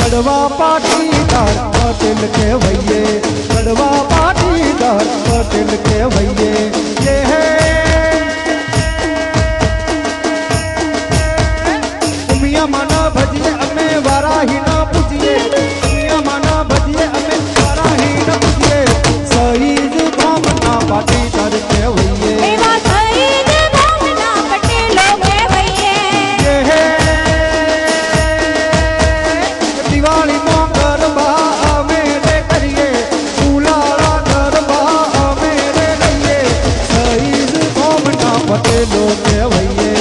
कड़वा पाटीदार पटेल के भैये, कड़वा पाटीदार पटेल के भैये। ये है उमिया माना भजिए अमे वारा ही ना पूछिए, उमिया माना भजिए अमे वारा ही ना पूछिए। शहीद भावना पाटीदार के भैये, पटेलों के भैये।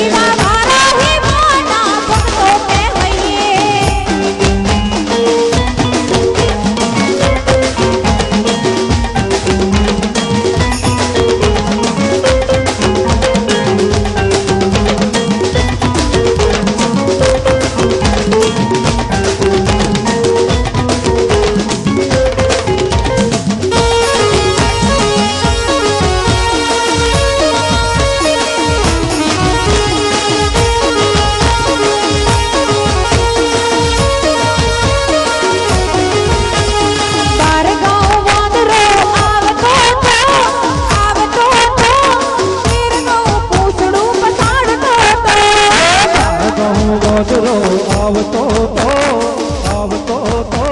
आवतो तो